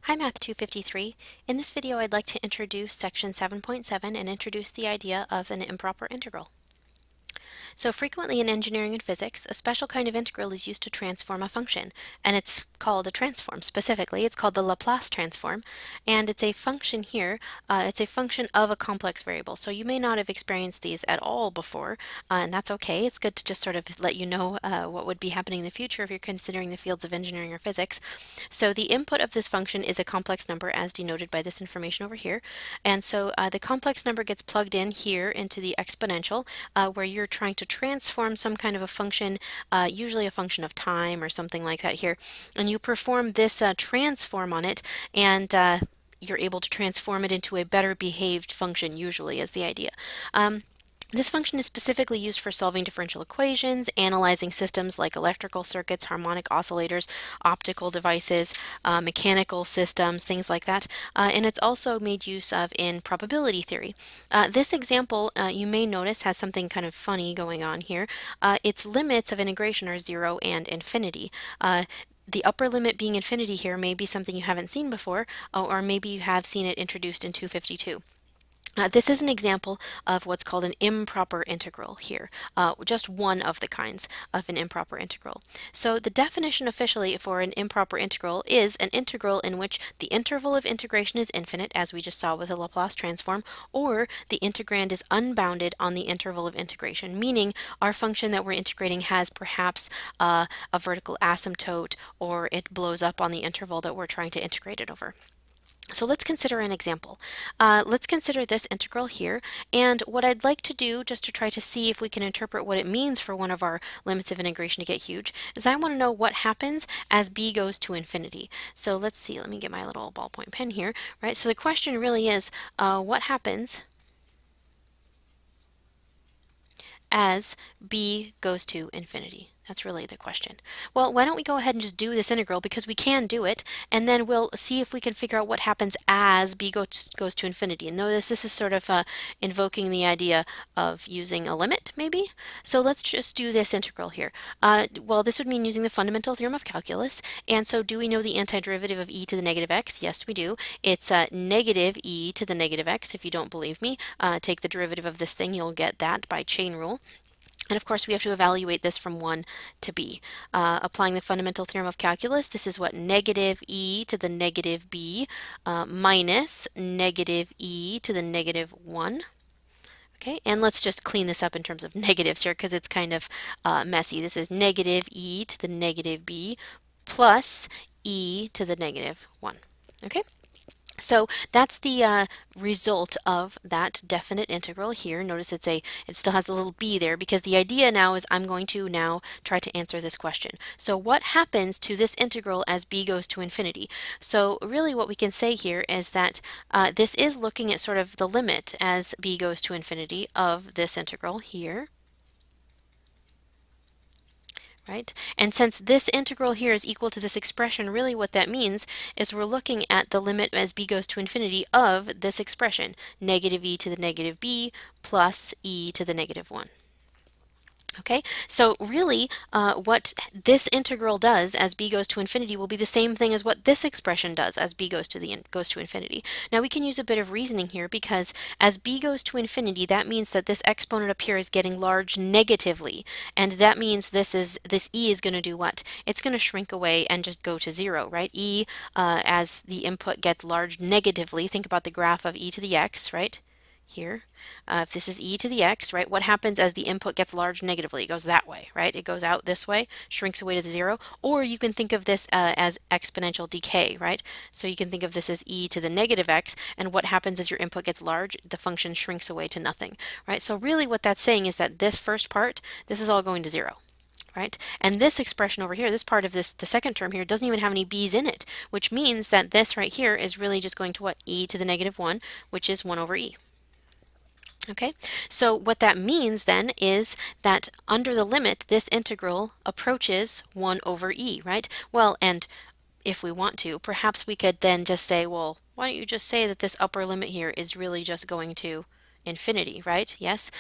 Hi Math 253. In this video I'd like to introduce section 7.7 and introduce the idea of an improper integral. So frequently in engineering and physics, a special kind of integral is used to transform a function, and it's called a transform. Specifically, it's called the Laplace transform, and it's a function here. It's a function of a complex variable. So you may not have experienced these at all before, and that's okay. It's good to just sort of let you know what would be happening in the future if you're considering the fields of engineering or physics. So the input of this function is a complex number as denoted by this information over here, and so the complex number gets plugged in here into the exponential where you're trying to transform some kind of a function, usually a function of time or something like that here, and you perform this transform on it, and you're able to transform it into a better behaved function, usually is the idea. This function is specifically used for solving differential equations, analyzing systems like electrical circuits, harmonic oscillators, optical devices, mechanical systems, things like that. And it's also made use of in probability theory. This example, you may notice, has something kind of funny going on here. Its limits of integration are 0 and infinity. The upper limit being infinity here may be something you haven't seen before, or maybe you have seen it introduced in 252. This is an example of what's called an improper integral here, just one of the kinds of an improper integral. So the definition officially for an improper integral is an integral in which the interval of integration is infinite, as we just saw with the Laplace transform, or the integrand is unbounded on the interval of integration, meaning our function that we're integrating has perhaps a vertical asymptote, or it blows up on the interval that we're trying to integrate it over. So let's consider an example. Let's consider this integral here, and what I'd like to do, just to try to see if we can interpret what it means for one of our limits of integration to get huge, is I want to know what happens as b goes to infinity. So let's see, let me get my little ballpoint pen here, right? So the question really is, what happens as b goes to infinity? That's really the question. Well, why don't we go ahead and just do this integral, because we can do it, and then we'll see if we can figure out what happens as b goes to infinity. And notice this is sort of invoking the idea of using a limit, maybe? So let's just do this integral here. Well, this would mean using the fundamental theorem of calculus, and so do we know the antiderivative of e to the negative x? Yes, we do. It's negative e to the negative x. If you don't believe me, take the derivative of this thing, you'll get that by chain rule. And of course, we have to evaluate this from 1 to b. Applying the fundamental theorem of calculus, this is what negative e to the negative b minus negative e to the negative 1. Okay, and let's just clean this up in terms of negatives here because it's kind of messy. This is negative e to the negative b plus e to the negative 1. Okay? So that's the result of that definite integral here. Notice it still has a little b there, because the idea now is I'm going to now try to answer this question. So what happens to this integral as b goes to infinity? So really what we can say here is that this is looking at sort of the limit as b goes to infinity of this integral here. Right? And since this integral here is equal to this expression, really what that means is we're looking at the limit as b goes to infinity of this expression, negative e to the negative b plus e to the negative 1. Okay, so really what this integral does as b goes to infinity will be the same thing as what this expression does as b goes to infinity. Now we can use a bit of reasoning here, because as b goes to infinity, that means that this exponent up here is getting large negatively, and that means this e is going to do what? It's going to shrink away and just go to 0, right? E as the input gets large negatively, think about the graph of e to the x, right? Here, if this is e to the x, right, what happens as the input gets large negatively? It goes that way, right? It goes out this way, shrinks away to the 0, or you can think of this as exponential decay, right? So you can think of this as e to the negative x, and what happens as your input gets large, the function shrinks away to nothing, right? So really what that's saying is that this first part, this is all going to 0. Right? And this expression over here, this part of this, the second term here, doesn't even have any b's in it, which means that this right here is really just going to what? E to the negative 1, which is 1 over e. Okay, so what that means then is that under the limit, this integral approaches 1 over e, right? Well, and if we want to, perhaps we could then just say, well, why don't you just say that this upper limit here is really just going to infinity, right? Yes.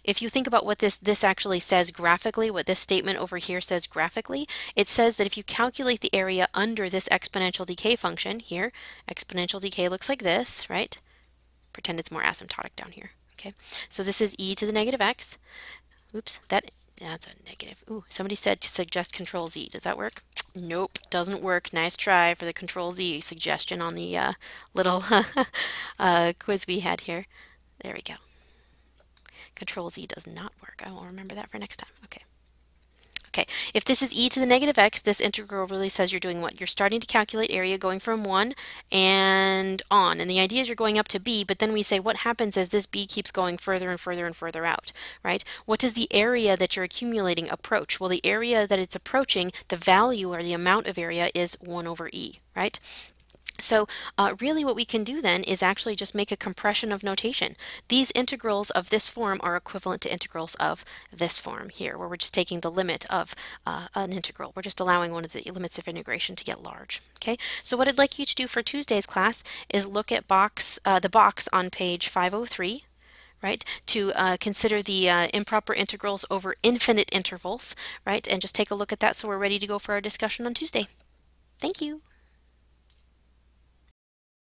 If you think about what this actually says graphically, what this statement over here says graphically, it says that if you calculate the area under this exponential decay function here, exponential decay looks like this, right? Pretend it's more asymptotic down here. Okay, so this is e to the negative x. Oops, that's a negative. Ooh, somebody said to suggest Control Z. Does that work? Nope, doesn't work. Nice try for the Control Z suggestion on the little quiz we had here. There we go. Control Z does not work. I will remember that for next time. Okay. Okay, if this is e to the negative x, this integral really says you're doing what? You're starting to calculate area going from 1 and on. And the idea is you're going up to b, but then we say what happens as this b keeps going further and further and further out, right? What does the area that you're accumulating approach? Well, the area that it's approaching, the value or the amount of area is 1 over e, right? So really what we can do then is actually just make a compression of notation. These integrals of this form are equivalent to integrals of this form here, where we're just taking the limit of an integral. We're just allowing one of the limits of integration to get large. Okay, so what I'd like you to do for Tuesday's class is look at the box on page 503, right, to consider the improper integrals over infinite intervals, right, and just take a look at that so we're ready to go for our discussion on Tuesday. Thank you.